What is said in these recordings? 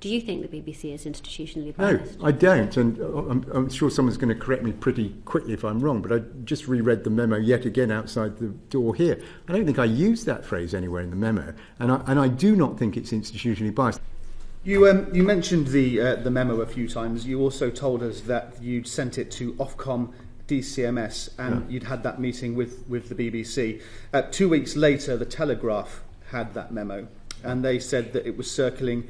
Do you think the BBC is institutionally No, biased? I don't, and I'm sure someone's going to correct me pretty quickly if I'm wrong, but I just reread the memo yet again outside the door here. I don't think I used that phrase anywhere in the memo, and I do not think it's institutionally biased. You mentioned the memo a few times. You also told us that you'd sent it to Ofcom, DCMS, and you'd had that meeting with the BBC. 2 weeks later, the Telegraph had that memo, and they said that it was circulating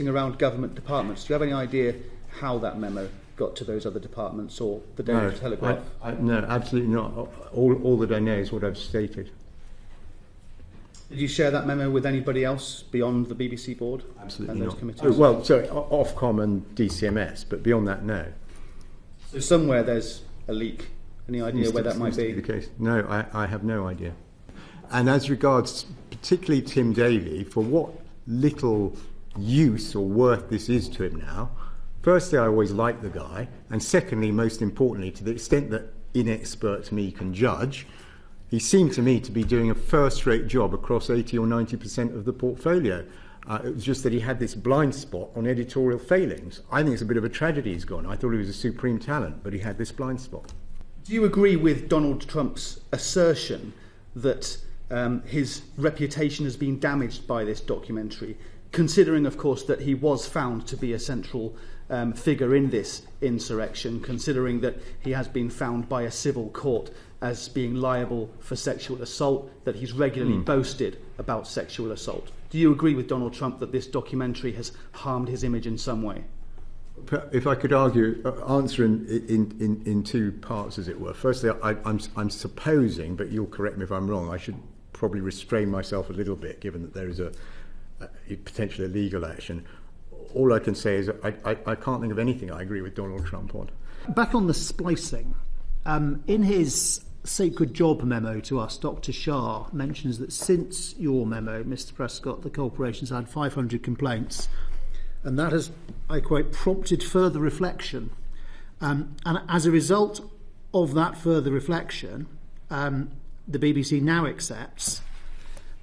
around government departments. Do you have any idea how that memo got to those other departments or the Daily Telegraph? No, absolutely not. All that I know is what I've stated. Did you share that memo with anybody else beyond the BBC board? Absolutely and those not. committees? Oh, well, so Ofcom and DCMS, but beyond that, no. So somewhere there's a leak. Any idea where that might be? The case. No, I have no idea. And as regards particularly Tim Daly, for what little use or worth this is to him now, firstly, I always liked the guy, and secondly, most importantly, to the extent that inexpert me can judge, he seemed to me to be doing a first-rate job across 80 or 90% of the portfolio. It was just that he had this blind spot on editorial failings. I think it's a bit of a tragedy he's gone. I thought he was a supreme talent, but he had this blind spot. Do you agree with Donald Trump's assertion that his reputation has been damaged by this documentary, considering, of course, that he was found to be a central figure in this insurrection, considering that he has been found by a civil court as being liable for sexual assault, that he's regularly boasted about sexual assault? Do you agree with Donald Trump that this documentary has harmed his image in some way? If I could answer in two parts, as it were. Firstly, I'm supposing, but you'll correct me if I'm wrong, I should probably restrain myself a little bit, given that there is a potentially legal action. All I can say is I can't think of anything I agree with Donald Trump on. Back on the splicing, in his sacred job memo to us, Dr. Shah mentions that since your memo, Mr. Prescott, the corporation's had 500 complaints, and that has, I quote, prompted further reflection. And as a result of that further reflection, the BBC now accepts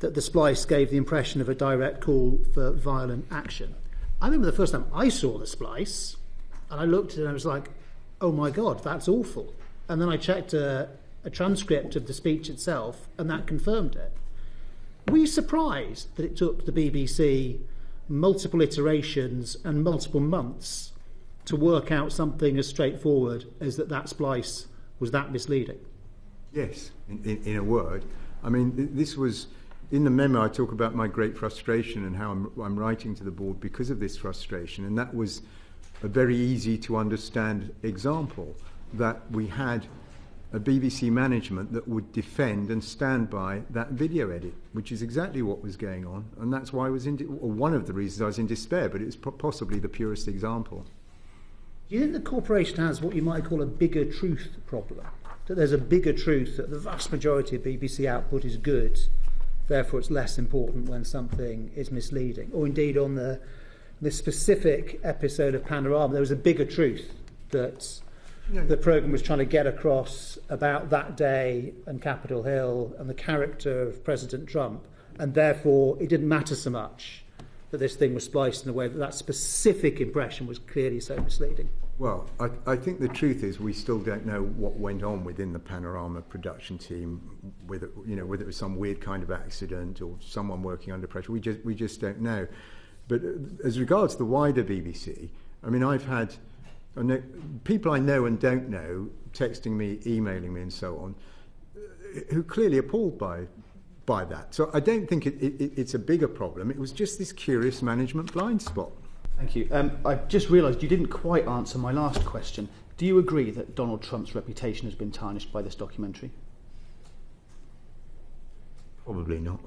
that the splice gave the impression of a direct call for violent action. I remember the first time I saw the splice, and I looked at it and I was like, oh my God, that's awful. And then I checked a transcript of the speech itself, and that confirmed it. Were you surprised that it took the BBC multiple iterations and multiple months to work out something as straightforward as that splice was that misleading? Yes, in a word. I mean, this was... In the memo, I talk about my great frustration and how I'm writing to the board because of this frustration, and that was a very easy to understand example, that we had a BBC management that would defend and stand by that video edit, which is exactly what was going on, and that's why I was one of the reasons I was in despair, but it's possibly the purest example. Do you think the corporation has what you might call a bigger truth problem? That there's a bigger truth that the vast majority of BBC output is good, therefore it's less important when something is misleading? Or indeed on the specific episode of Panorama, there was a bigger truth that the programme was trying to get across about that day and Capitol Hill and the character of President Trump, and therefore it didn't matter so much that this thing was spliced in a way that specific impression was clearly so misleading. Well, I think the truth is we still don't know what went on within the Panorama production team, whether it was some weird kind of accident or someone working under pressure. We just don't know. But as regards the wider BBC, I mean, I've had people I know and don't know texting me, emailing me, and so on, who clearly appalled by that. So I don't think it's a bigger problem. It was just this curious management blind spot. Thank you. I just realised you didn't quite answer my last question. Do you agree that Donald Trump's reputation has been tarnished by this documentary? Probably not.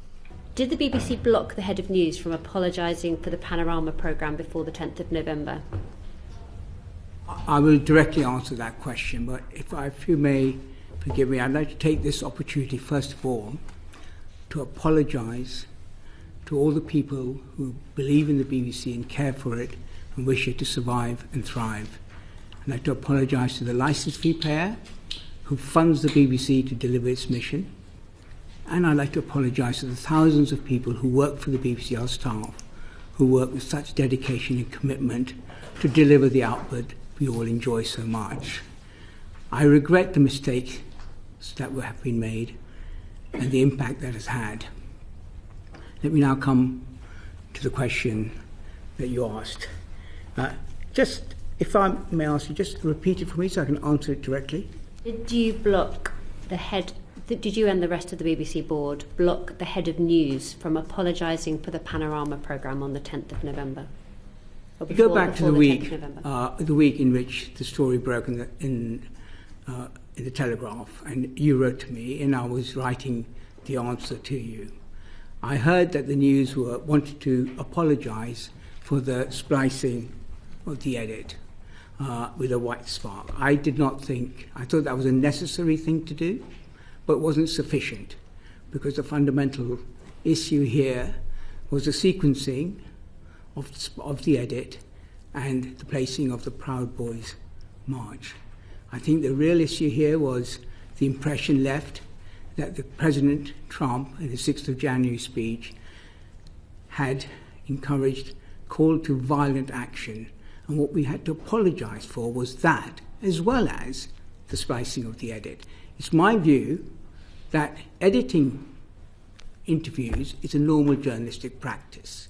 Did the BBC block the head of news from apologising for the Panorama programme before the 10th of November? I will directly answer that question, but if you may forgive me, I'd like to take this opportunity, first of all, to apologise to all the people who believe in the BBC and care for it and wish it to survive and thrive. I'd like to apologise to the licence fee payer who funds the BBC to deliver its mission. And I'd like to apologise to the thousands of people who work for the BBC, our staff, who work with such dedication and commitment to deliver the output we all enjoy so much. I regret the mistakes that have been made and the impact that has had. Let me now come to the question that you asked. Just, if I may ask you, just repeat it for me so I can answer it directly. Did you block the head? Did you and the rest of the BBC board block the head of news from apologising for the Panorama programme on the 10th of November? You go back to the week in which the story broke in the Telegraph, and you wrote to me, and I was writing the answer to you. I heard that the news wanted to apologise for the splicing of the edit with a white spark. I thought that was a necessary thing to do, but wasn't sufficient, because the fundamental issue here was the sequencing of the edit and the placing of the Proud Boys march. I think the real issue here was the impression left that the President Trump in the 6th of January speech had called to violent action, and what we had to apologise for was that, as well as the splicing of the edit. It's my view that editing interviews is a normal journalistic practice.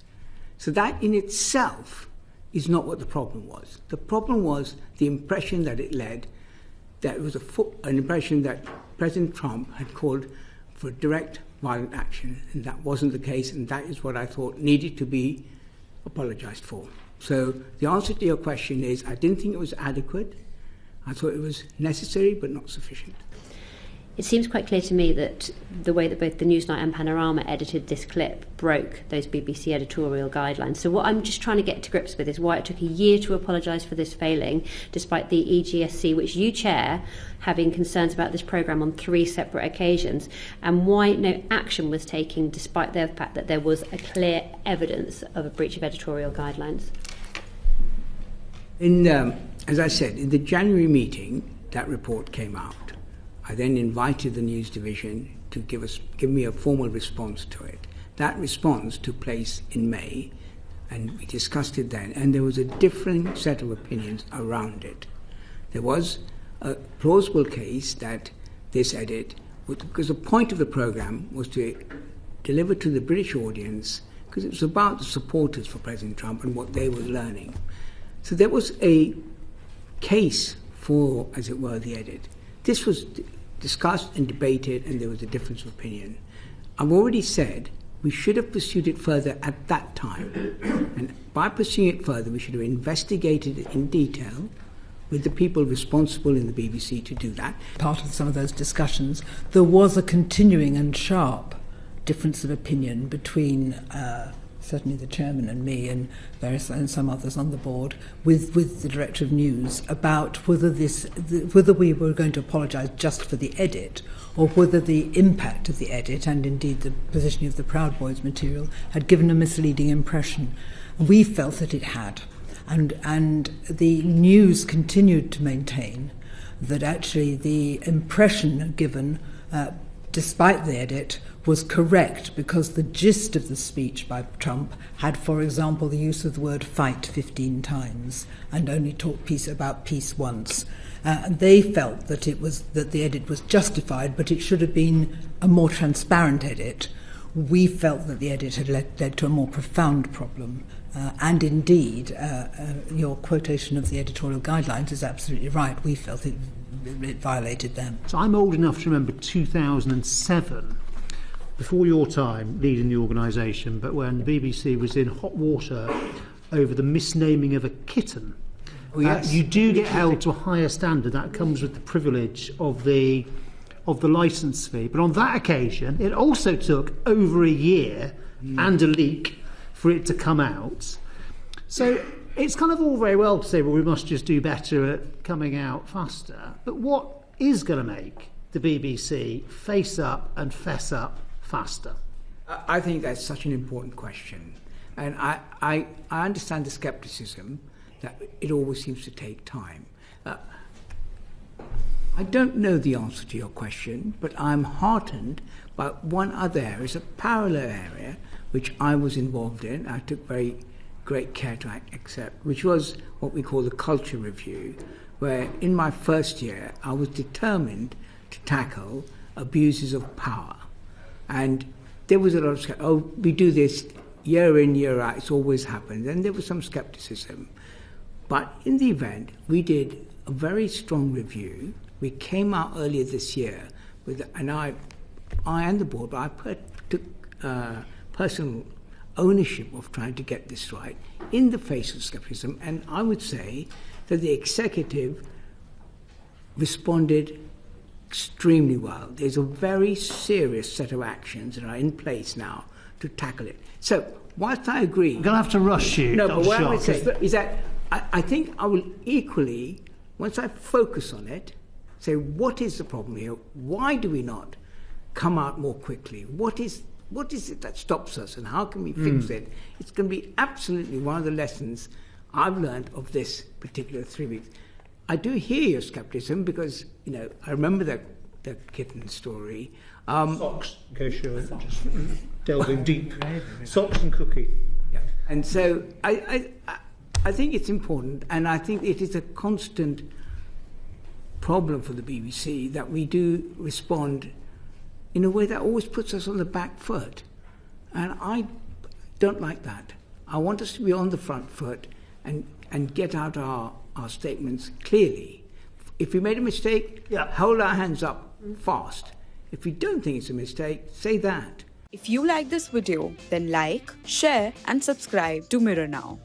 So that in itself is not what the problem was. The problem was the impression that it led, that it was an impression that President Trump had called for direct violent action, and that wasn't the case, and that is what I thought needed to be apologised for. So the answer to your question is, I didn't think it was adequate. I thought it was necessary but not sufficient. It seems quite clear to me that the way that both the Newsnight and Panorama edited this clip broke those BBC editorial guidelines. So what I'm just trying to get to grips with is why it took a year to apologise for this failing, despite the EGSC, which you chair, having concerns about this programme on 3 separate occasions, and why no action was taken despite the fact that there was a clear evidence of a breach of editorial guidelines. As I said, in the January meeting, that report came out. I then invited the news division to give me a formal response to it. That response took place in May, and we discussed it then, and there was a different set of opinions around it. There was a plausible case that this edit, because the point of the programme was to deliver to the British audience, because it was about the supporters for President Trump and what they were learning. So there was a case for, as it were, the edit. This was discussed and debated, and there was a difference of opinion. I've already said we should have pursued it further at that time. And by pursuing it further, we should have investigated it in detail with the people responsible in the BBC to do that. Part of some of those discussions, there was a continuing and sharp difference of opinion between certainly the chairman and me and some others on the board with the director of news about whether we were going to apologise just for the edit, or whether the impact of the edit and indeed the positioning of the Proud Boys material had given a misleading impression. We felt that it had, and the news continued to maintain that actually the impression given despite the edit was correct, because the gist of the speech by Trump had, for example, the use of the word fight 15 times and only talked about peace once. They felt that the edit was justified, but it should have been a more transparent edit. We felt that the edit had led to a more profound problem. And indeed, your quotation of the editorial guidelines is absolutely right. We felt it violated them. So I'm old enough to remember 2007, before your time leading the organisation, but when the BBC was in hot water over the misnaming of a kitten. Oh, yes. You do get held to a higher standard. That comes with the privilege of the licence fee. But on that occasion, it also took over a year and a leak for it to come out. So it's kind of all very well to say, well, we must just do better at coming out faster. But what is going to make the BBC face up and fess up faster? I think that's such an important question. And I understand the scepticism that it always seems to take time. I don't know the answer to your question, but I'm heartened by one other area. It's a parallel area which I was involved in. I took very great care to accept, which was what we call the culture review, where in my first year I was determined to tackle abuses of power. And there was a lot of, we do this year in, year out, it's always happened. And there was some skepticism. But in the event, we did a very strong review. We came out earlier this year, and I and the board, but I took personal ownership of trying to get this right in the face of skepticism. And I would say that the executive responded extremely well. There's a very serious set of actions that are in place now to tackle it. So, whilst I agree... I'm going to have to rush you. No, but what I would say is that I think I will equally, once I focus on it, say, what is the problem here? Why do we not come out more quickly? What is it that stops us, and how can we fix it? It's going to be absolutely one of the lessons I've learned of this particular 3 weeks. I do hear your skepticism because, I remember the kitten story. Socks, in case you're just delving deep. Socks and cookie. Yeah. And so I think it's important, and I think it is a constant problem for the BBC that we do respond in a way that always puts us on the back foot. And I don't like that. I want us to be on the front foot and get out our statements clearly. If we made a mistake, hold our hands up fast. If we don't think it's a mistake, say that. If you like this video, then like, share and subscribe to Mirror Now.